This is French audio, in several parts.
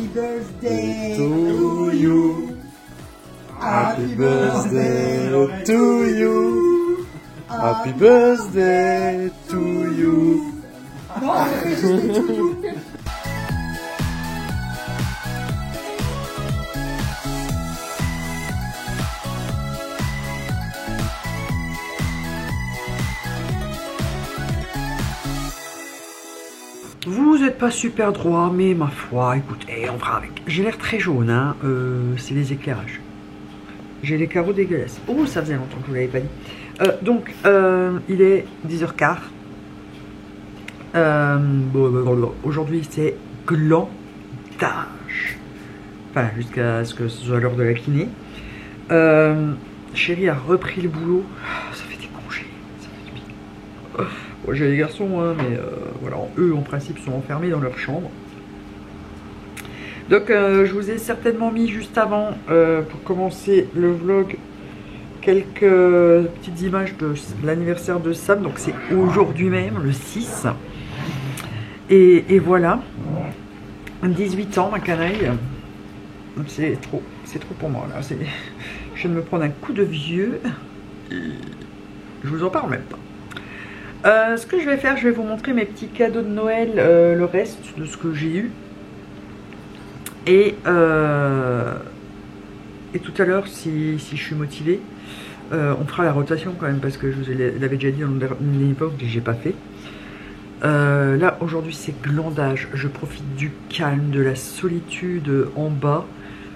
Happy birthday to you. Happy birthday to you. Happy birthday to you. Non, juste to you. Vous n'êtes pas super droit, mais ma foi, écoutez, on fera avec. J'ai l'air très jaune, hein, c'est les éclairages. J'ai les carreaux dégueulasses. Oh, ça faisait longtemps que je vous l'avais pas dit. Donc, il est 10h15. Aujourd'hui, c'est glandage. Enfin, jusqu'à ce que ce soit l'heure de la kiné. Chérie a repris le boulot. Ça fait des congés. Ça fait du bien. Bon, j'ai les garçons, hein, mais voilà, eux, en principe, sont enfermés dans leur chambre. Donc, je vous ai certainement mis juste avant, pour commencer le vlog, quelques petites images de l'anniversaire de Sam. Donc, c'est aujourd'hui même, le 6. Et voilà. 18 ans, ma canaille. C'est trop pour moi, là. Je viens de me prendre un coup de vieux. Je vous en parle même pas. Ce que je vais faire, je vais vous montrer mes petits cadeaux de Noël, le reste de ce que j'ai eu. Et tout à l'heure, si je suis motivée, on fera la rotation quand même, parce que je vous l'avais déjà dit dans une époque que j'ai pas fait. Là, aujourd'hui, c'est glandage. Je profite du calme, de la solitude en bas,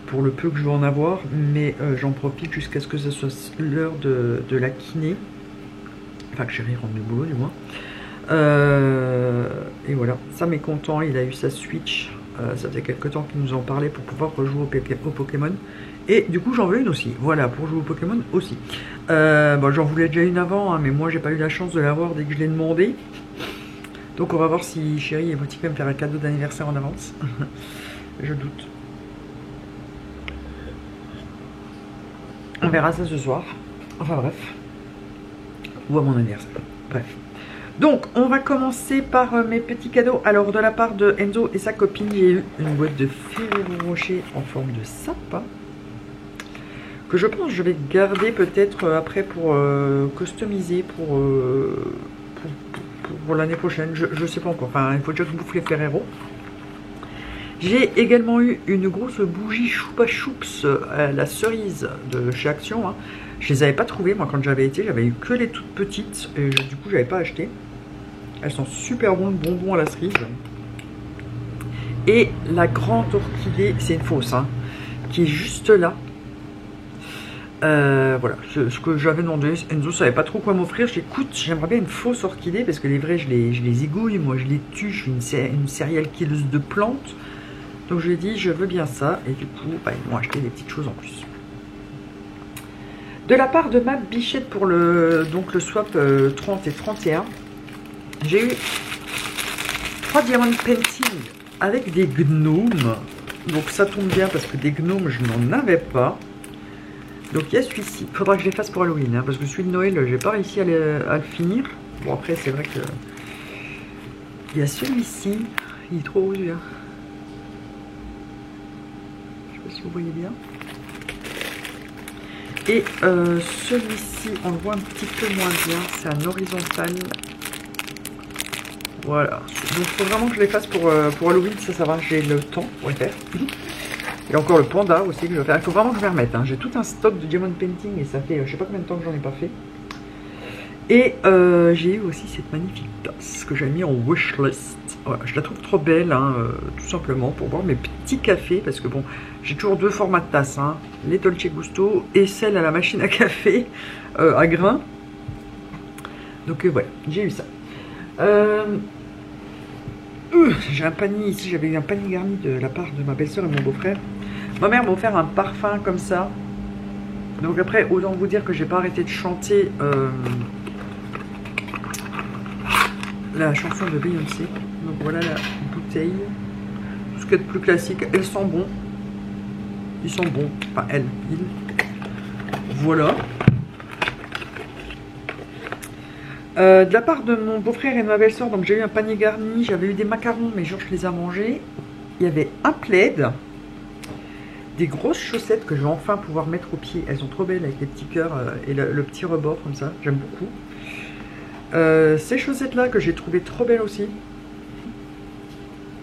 pour le peu que je vais en avoir, mais j'en profite jusqu'à ce que ce soit l'heure de la kiné. Enfin, que chérie rentre du boulot, du moins. Et voilà, Sam est content, il a eu sa Switch. Ça faisait quelques temps qu'il nous en parlait pour pouvoir rejouer au Pokémon. Et du coup, j'en veux une aussi. Voilà, pour jouer au Pokémon aussi. Bon, j'en voulais déjà une avant, hein, mais moi, j'ai pas eu la chance de l'avoir dès que je l'ai demandé. Donc, on va voir si chérie est motivée à me faire un cadeau d'anniversaire en avance. Je doute. On verra ça ce soir. Enfin, bref. Ou à mon anniversaire. Bref. Donc, on va commencer par mes petits cadeaux. Alors, de la part de Enzo et sa copine, j'ai eu une boîte de Ferrero Rocher en forme de sapin. Que je pense que je vais garder peut-être après pour customiser pour l'année prochaine. Je sais pas encore. Enfin, il faut déjà que je bouffe les Ferrero. J'ai également eu une grosse bougie Choupa Choups, la cerise de chez Action. Hein. Je les avais pas trouvées, moi quand j'avais été, j'avais eu que les toutes petites et du coup j'avais pas acheté. Elles sont super bonnes, bonbons à la cerise. Et la grande orchidée, c'est une fausse, hein, qui est juste là. Voilà, ce que j'avais demandé, Enzo savait pas trop quoi m'offrir. J'ai dit, écoute, j'aimerais bien une fausse orchidée parce que les vrais, je les égouille, moi je les tue, je suis une serial killeuse de plantes. Donc je lui ai dit, je veux bien ça, et du coup, bah, ils m'ont acheté des petites choses en plus. De la part de ma bichette pour le swap 30 et 31, j'ai eu 3 diamant painting avec des gnomes. Donc ça tombe bien parce que des gnomes, je n'en avais pas. Donc il y a celui-ci. Il faudra que je les fasse pour Halloween, hein, parce que celui de Noël, j'ai pas réussi à le finir. Bon après, c'est vrai que il y a celui-ci. Il est trop rose, hein. Je sais pas si vous voyez bien. Et celui-ci, on le voit un petit peu moins bien, c'est un horizontal. Voilà. Donc il faut vraiment que je les fasse pour Halloween, ça va, j'ai le temps pour les faire. Et encore le panda aussi que je vais faire. Il faut vraiment que je les remette. Hein. J'ai tout un stock de diamond painting et ça fait je sais pas combien de temps que j'en ai pas fait. Et j'ai eu aussi cette magnifique tasse que j'ai mis en wishlist. Voilà, je la trouve trop belle, hein, tout simplement pour boire mes petits cafés. Parce que bon, j'ai toujours deux formats de tasses, hein, les Dolce Gusto et celle à la machine à café à grains. Donc voilà, j'ai eu ça. J'ai un panier ici, j'avais eu un panier garni de la part de ma belle-sœur et mon beau-frère. Ma mère m'a offert un parfum comme ça. Donc après, autant vous dire que j'ai pas arrêté de chanter la chanson de Beyoncé. Donc voilà la bouteille. Tout ce qui est de plus classique. Elles sont bons. Ils sont bons. Enfin, elles, ils. Voilà. De la part de mon beau-frère et de ma belle-sœur, donc j'ai eu un panier garni. J'avais eu des macarons, mais Georges les a mangés. il y avait un plaid, des grosses chaussettes que je vais enfin pouvoir mettre aux pieds. Elles sont trop belles avec les petits cœurs et le petit rebord comme ça, j'aime beaucoup. Ces chaussettes là que j'ai trouvé trop belles aussi.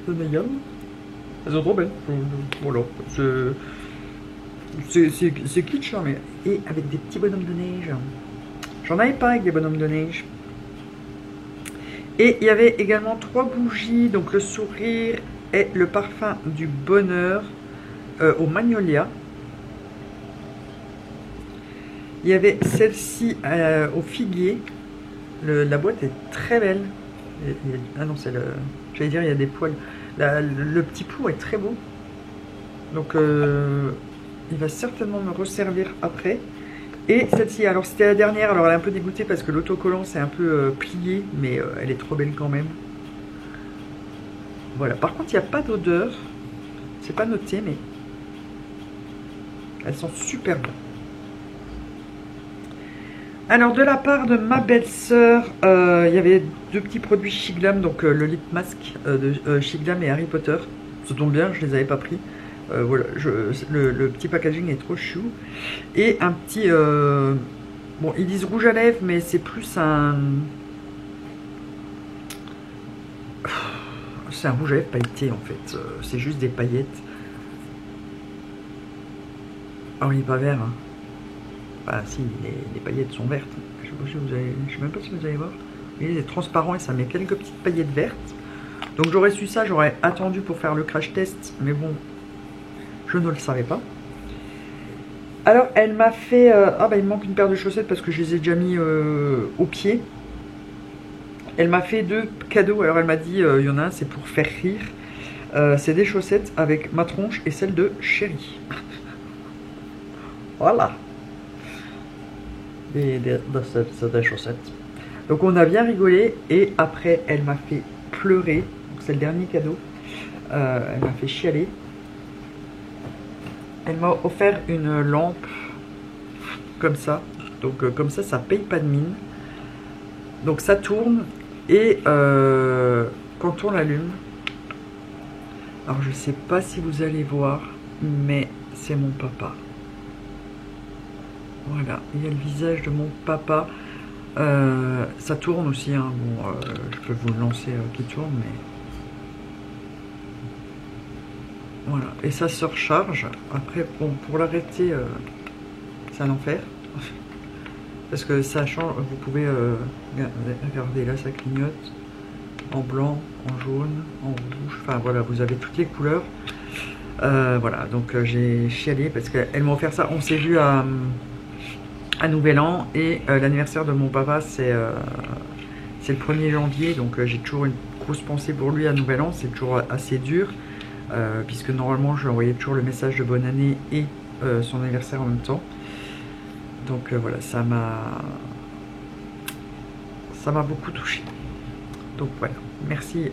Elles sont trop belles. Voilà, c'est kitsch hein, mais... Et avec des petits bonhommes de neige. J'en avais pas avec des bonhommes de neige. Et il y avait également 3 bougies, donc le sourire et le parfum du bonheur au magnolia. Il y avait celle-ci au figuier. La boîte est très belle. Ah non, c'est le... J'allais dire, il y a des poils. Le petit pot est très beau. Donc, il va certainement me resservir après. Et celle-ci, alors c'était la dernière. Alors, elle est un peu dégoûtée parce que l'autocollant c'est un peu plié. Mais elle est trop belle quand même. Voilà. Par contre, il n'y a pas d'odeur. C'est pas noté, mais elles sont super bonnes. Alors de la part de ma belle-sœur, il y avait 2 petits produits Chic Glam, donc le lip mask de Chic Glam et Harry Potter. Ça tombe bien, je les avais pas pris. Voilà, le petit packaging est trop chou. Et un petit... bon, ils disent rouge à lèvres, mais c'est plus un... C'est un rouge à lèvres pailleté en fait. C'est juste des paillettes. Alors il n'est pas vert, hein. Ah si, les paillettes sont vertes. Je sais même pas si vous allez voir. Il est transparent et ça met quelques petites paillettes vertes. Donc j'aurais su ça, j'aurais attendu pour faire le crash test. Mais bon, je ne le savais pas. Alors elle m'a fait... ah bah il me manque une paire de chaussettes parce que je les ai déjà mis au pied. Elle m'a fait 2 cadeaux. Alors elle m'a dit, il y en a un c'est pour faire rire. C'est des chaussettes avec ma tronche et celle de Chérie. Voilà. Des chaussettes. Donc on a bien rigolé et après elle m'a fait pleurer. C'est le dernier cadeau. Elle m'a fait chialer. Elle m'a offert une lampe comme ça. Donc comme ça paye pas de mine. Donc ça tourne et quand on l'allume, alors je sais pas si vous allez voir, mais c'est mon papa. Voilà, il y a le visage de mon papa. Ça tourne aussi, hein. Bon, je peux vous le lancer qui tourne, mais... Voilà, et ça se recharge. Après, bon, pour l'arrêter, c'est un enfer. Parce que ça change, vous pouvez... regardez, là, ça clignote. En blanc, en jaune, en rouge. Enfin, voilà, vous avez toutes les couleurs. Voilà, donc j'ai chialé parce qu'elle m'a offert ça. On s'est vu à Nouvel An et l'anniversaire de mon papa c'est le 1er janvier, donc j'ai toujours une grosse pensée pour lui à Nouvel An. C'est toujours assez dur puisque normalement je lui envoyais toujours le message de bonne année et son anniversaire en même temps. Donc voilà, ça m'a beaucoup touché. Donc voilà, merci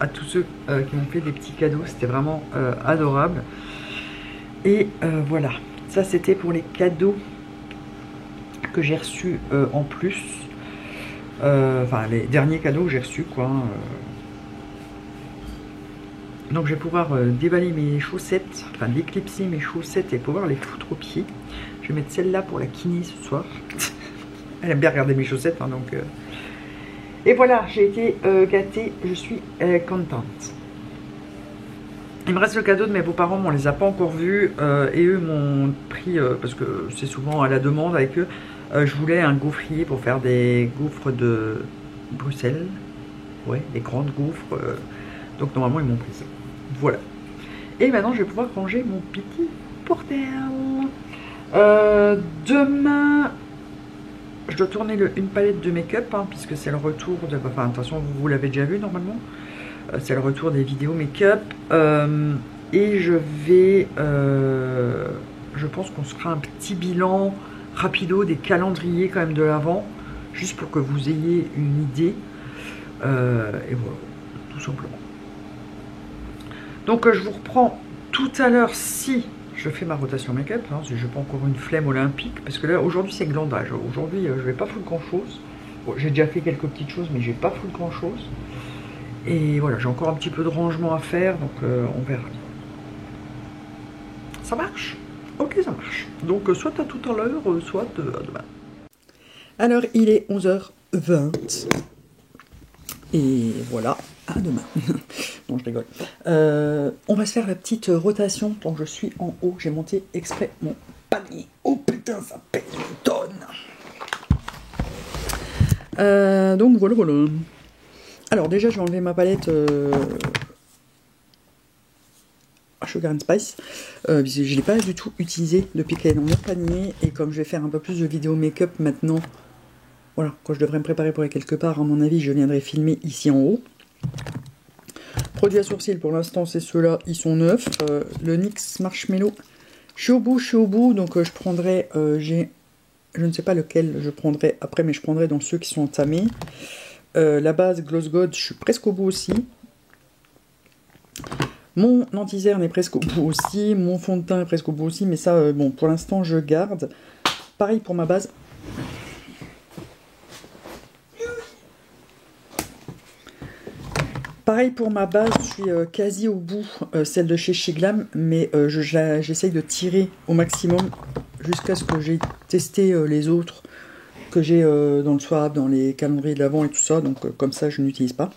à tous ceux qui m'ont fait des petits cadeaux, c'était vraiment adorable. Et voilà, ça c'était pour les cadeaux que j'ai reçus en plus. Enfin, les derniers cadeaux que j'ai reçus, quoi. Donc, je vais pouvoir déballer mes chaussettes, enfin, déclipser mes chaussettes et pouvoir les foutre aux pieds. Je vais mettre celle-là pour la kiné ce soir. Elle aime bien regarder mes chaussettes, hein, donc... Et voilà, j'ai été gâtée, je suis contente. Il me reste le cadeau de mes beaux-parents, mais on les a pas encore vus. Et eux m'ont pris, parce que c'est souvent à la demande avec eux, je voulais un gaufrier pour faire des gaufres de Bruxelles. Ouais, des grandes gaufres. Donc normalement ils m'ont pris ça. Voilà. Et maintenant je vais pouvoir ranger mon petit portel. Demain, je dois tourner une palette de make-up, hein, puisque c'est le retour de... Enfin, de toute façon, vous l'avez déjà vu normalement. C'est le retour des vidéos make-up. Et je vais... je pense qu'on se fera un petit bilan rapido des calendriers quand même de l'Avent, juste pour que vous ayez une idée. Et voilà, tout simplement. Donc je vous reprends tout à l'heure si je fais ma rotation make-up, hein, si je n'ai pas encore une flemme olympique, parce que là aujourd'hui c'est glandage. Aujourd'hui je vais pas foutre grand chose. Bon, j'ai déjà fait quelques petites choses, mais j'ai pas foutre grand chose. Et voilà, j'ai encore un petit peu de rangement à faire, donc on verra. Ça marche? Ok, ça marche. Donc soit à tout à l'heure, soit à demain. Alors, il est 11h20. Et voilà, à demain. Non, je rigole. On va se faire la petite rotation tant que je suis en haut. J'ai monté exprès mon panier. Oh putain, ça pèse une tonne. Donc voilà, voilà. Alors déjà, je vais enlever ma palette Sugar and Spice. Je ne l'ai pas du tout utilisée depuis qu'elle est dans mon panier. Et comme je vais faire un peu plus de vidéos make-up maintenant, voilà, quand je devrais me préparer pour aller quelque part, à mon avis, je viendrai filmer ici en haut. Produits à sourcils, pour l'instant, c'est ceux-là, ils sont neufs. Le NYX Marshmallow, je suis au bout, donc je prendrai, je ne sais pas lequel je prendrai après, mais je prendrai dans ceux qui sont entamés. La base Gloss God, je suis presque au bout aussi. Mon anti-cerne est presque au bout aussi. Mon fond de teint est presque au bout aussi. Mais ça, bon, pour l'instant, je garde. Pareil pour ma base. Pareil pour ma base, je suis quasi au bout, celle de chez Glam. Mais j'essaye de tirer au maximum jusqu'à ce que j'ai testé les autres que j'ai dans le swap, dans les calendriers de l'Avent et tout ça. Donc comme ça, je n'utilise pas.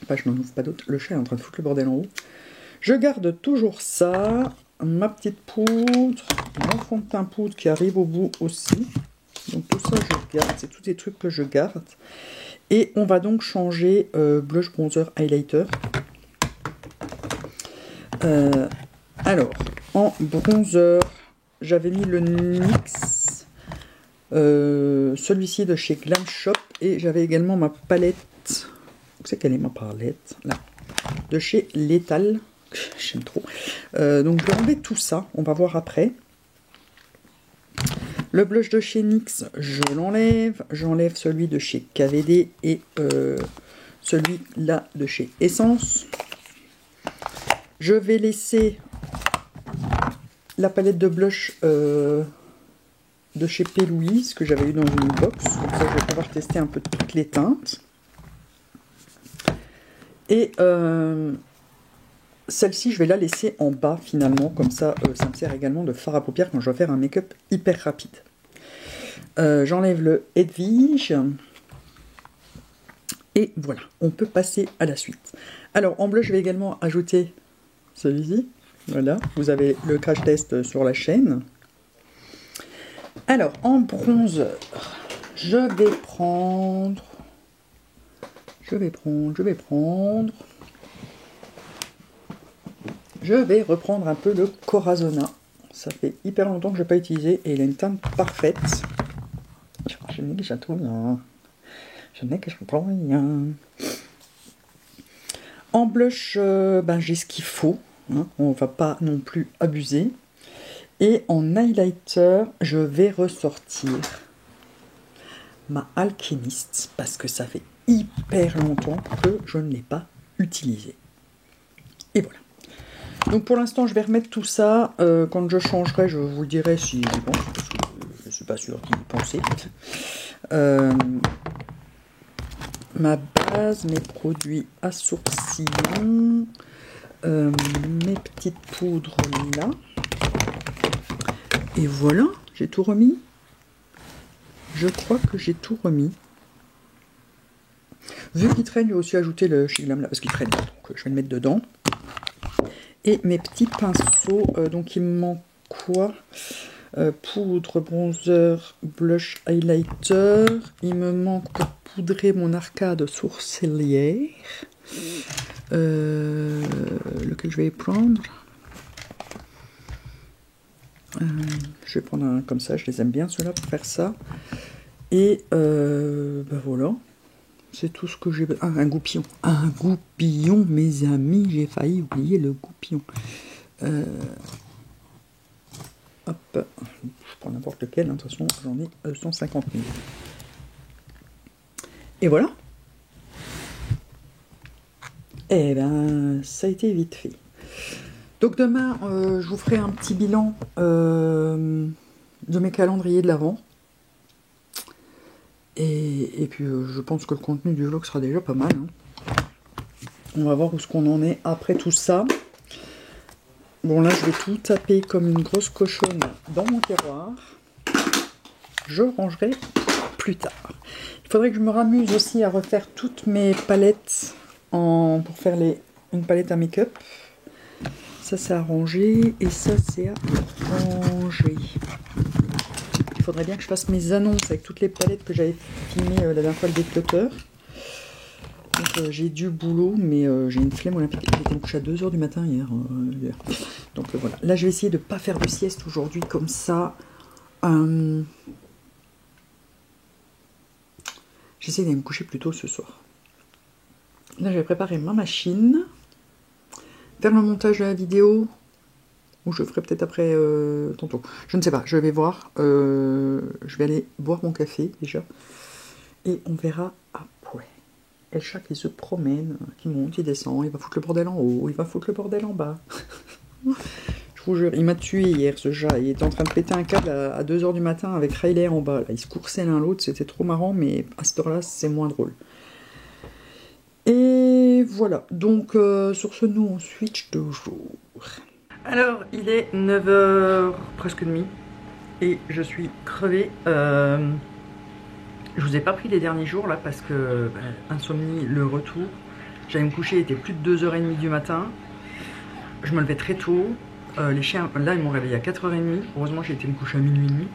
Enfin, je n'en ouvre pas d'autres. Le chat est en train de foutre le bordel en haut. Je garde toujours ça. Ma petite poudre. Mon fond de teint poudre qui arrive au bout aussi. Donc tout ça, je garde. C'est tous des trucs que je garde. Et on va donc changer blush, bronzer, highlighter. Alors, en bronzer, j'avais mis le NYX. Celui-ci de chez Glam Shop. Et j'avais également ma palette. Où c'est qu'elle est ma palette? Là. De chez Lethal. J'aime trop. Donc je vais enlever tout ça. On va voir après. Le blush de chez NYX, je l'enlève. J'enlève celui de chez KVD et celui-là de chez Essence. Je vais laisser la palette de blush de chez P. Louise que j'avais eu dans une box. Comme ça, je vais pouvoir tester un peu toutes les teintes. Et celle-ci, je vais la laisser en bas finalement. Comme ça, ça me sert également de fard à paupières quand je dois faire un make-up hyper rapide. J'enlève le Edwige. Et voilà, on peut passer à la suite. Alors, en bleu, je vais également ajouter celui-ci. Voilà, vous avez le crash test sur la chaîne. Alors, en bronzer, je vais reprendre un peu le Corazona. Ça fait hyper longtemps que je n'ai pas utilisé et il a une teinte parfaite. Je n'ai que j'attends rien. En blush, j'ai ce qu'il faut. Hein. On ne va pas non plus abuser. Et en highlighter, je vais ressortir ma Alchemist parce que ça fait hyper longtemps que je ne l'ai pas utilisé. Et voilà. Donc pour l'instant, je vais remettre tout ça. Quand je changerai, je vous dirai si j'y pense, parce que je ne suis pas sûr d'y penser. Ma base, mes produits à sourcils, mes petites poudres là. Et voilà, j'ai tout remis. Je crois que j'ai tout remis. Vu qu'il traîne, je vais aussi ajouter le chez Glam là, parce qu'il traîne, donc je vais le mettre dedans. Et mes petits pinceaux, donc il me manque quoi? Poudre, bronzer, blush, highlighter. Il me manque pour poudrer mon arcade sourcilière. Lequel je vais prendre? Je vais prendre un comme ça, je les aime bien ceux-là pour faire ça. Et voilà. C'est tout ce que j'ai. Ah, un goupillon. Un goupillon, mes amis. J'ai failli oublier le goupillon. Hop. Je prends n'importe lequel. De toute façon, j'en ai 150 000. Et voilà. Eh ben, ça a été vite fait. Donc demain, je vous ferai un petit bilan de mes calendriers de l'Avent. Et puis je pense que le contenu du vlog sera déjà pas mal. Hein. On va voir où ce qu'on en est après tout ça. Bon, là, je vais tout taper comme une grosse cochonne dans mon tiroir. Je rangerai plus tard. Il faudrait que je me ramuse aussi à refaire toutes mes palettes pour faire une palette à make-up. Ça, c'est à ranger. Et ça, c'est à ranger. Il faudrait bien que je fasse mes annonces avec toutes les palettes que j'avais filmées la dernière fois, le déclutter. Donc j'ai du boulot, mais j'ai une flemme olympique. J'étais me coucher à 2 h du matin hier. Donc voilà. Là, je vais essayer de ne pas faire de sieste aujourd'hui comme ça. J'essaie d'aller me coucher plus tôt ce soir. Là, j'ai préparé ma machine. Faire le montage de la vidéo. Ou je ferai peut-être après tantôt. Je ne sais pas, je vais voir. Je vais aller boire mon café déjà. Et on verra après. Et le chat qui se promène, qui monte, il descend, il va foutre le bordel en haut, il va foutre le bordel en bas. Je vous jure, il m'a tué hier ce chat. Il était en train de péter un câble à 2 h du matin avec Riley en bas. Là, ils se coursaient l'un l'autre, c'était trop marrant, mais à cette heure-là, c'est moins drôle. Et voilà, donc sur ce, nous on switch de jour. Alors, il est 9 h, presque demie, et je suis crevée. Je vous ai pas pris les derniers jours là parce que insomnie, le retour. J'allais me coucher, il était plus de 2 h 30 du matin. Je me levais très tôt. Les chiens, là, ils m'ont réveillé à 4 h 30. Heureusement, j'ai été me coucher à minuit et demi.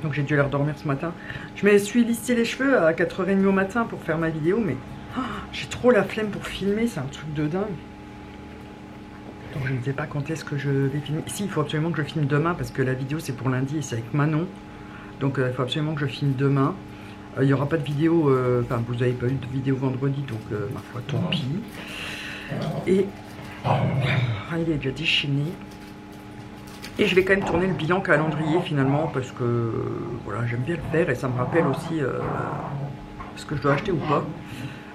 Donc j'ai dû les redormir ce matin. Je me suis lissé les cheveux à 4 h 30 au matin pour faire ma vidéo, mais j'ai trop la flemme pour filmer, c'est un truc de dingue. Donc je ne sais pas quand est-ce que je vais filmer. Si, il faut absolument que je filme demain parce que la vidéo c'est pour lundi et c'est avec Manon. Donc il faut absolument que je filme demain. Il n'y aura pas de vidéo, enfin vous n'avez pas eu de vidéo vendredi, donc ma foi tant pis. Et il est déjà déchaîné. Et je vais quand même tourner le bilan calendrier finalement parce que voilà, j'aime bien le faire et ça me rappelle aussi ce que je dois acheter ou pas.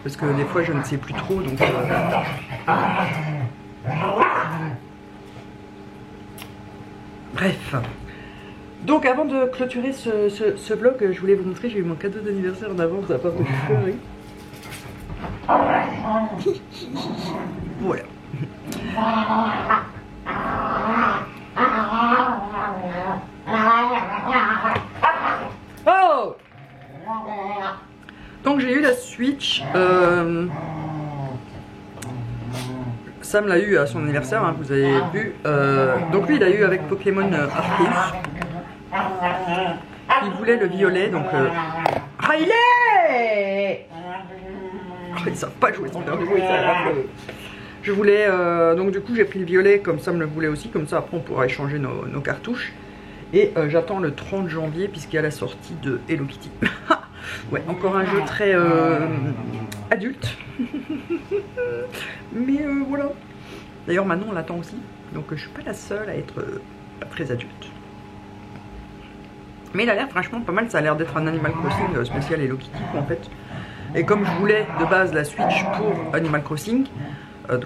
Parce que des fois je ne sais plus trop, donc bref. Donc avant de clôturer ce vlog, je voulais vous montrer, j'ai eu mon cadeau d'anniversaire en avance de la part de Chérie. Voilà. Oh! Donc j'ai eu la Switch. Sam l'a eu à son anniversaire, hein, vous avez vu. Donc lui il a eu avec Pokémon Arceus. Il voulait le violet, donc Riley! Ils savent pas jouer sans faire du bruit, je voulais, donc du coup j'ai pris le violet comme Sam le voulait aussi, comme ça après on pourra échanger nos cartouches. Et j'attends le 30 janvier puisqu'il y a la sortie de Hello Kitty. Ouais, encore un jeu très adulte. Mais voilà. D'ailleurs Manon on l'attend aussi, donc je suis pas la seule à être pas très adulte. Mais il a l'air franchement pas mal, ça a l'air d'être un Animal Crossing spécial Hello Kitty en fait. Et comme je voulais de base la Switch pour Animal Crossing,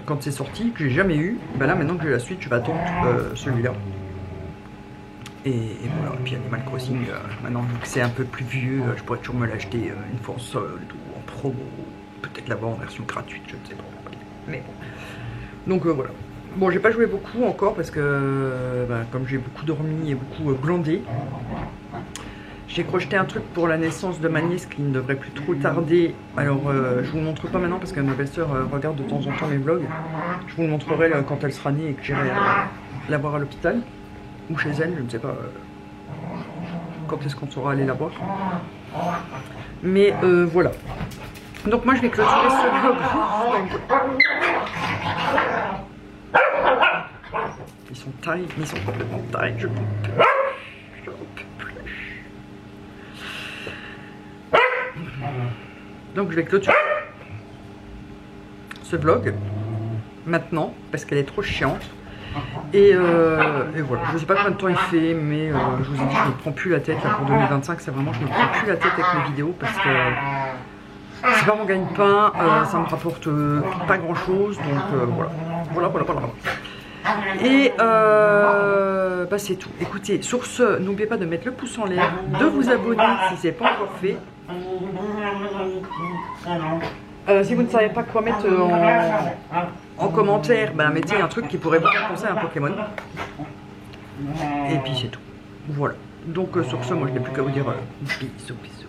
quand c'est sorti, que j'ai jamais eu, ben là maintenant que j'ai la Switch, je vais attendre celui-là. Et voilà, et puis Animal Crossing, maintenant vu que c'est un peu plus vieux, je pourrais toujours me l'acheter une fois en solde ou en promo, peut-être l'avoir en version gratuite, je ne sais pas. Mais bon. Donc voilà. Bon, j'ai pas joué beaucoup encore parce que comme j'ai beaucoup dormi et beaucoup glandé, j'ai crocheté un truc pour la naissance de ma nièce qui ne devrait plus trop tarder. Alors je vous le montre pas maintenant parce que ma belle-sœur regarde de temps en temps mes vlogs. Je vous le montrerai quand elle sera née et que j'irai la voir à l'hôpital. Ou chez elle, je ne sais pas quand est-ce qu'on saura aller la voir. Mais voilà. Donc moi je vais clôturer ce vlog. Ils sont tailles, mais ils sont complètement tailles. Je peux plus. Donc je vais clôturer ce vlog maintenant parce qu'elle est trop chiante. Et voilà, je ne sais pas combien de temps il fait, mais je vous ai dit, je ne me prends plus la tête là pour 2025. C'est vraiment, je ne me prends plus la tête avec mes vidéos parce que c'est pas mon gagne-pain, ça me rapporte pas grand chose. Donc voilà. Et c'est tout. Écoutez, sur ce, n'oubliez pas de mettre le pouce en l'air, de vous abonner si ce n'est pas encore fait. Si vous ne savez pas quoi mettre en commentaire, ben mettez un truc qui pourrait vous faire penser à un Pokémon. Et puis c'est tout. Voilà. Donc sur ce, moi je n'ai plus qu'à vous dire bisous bisous.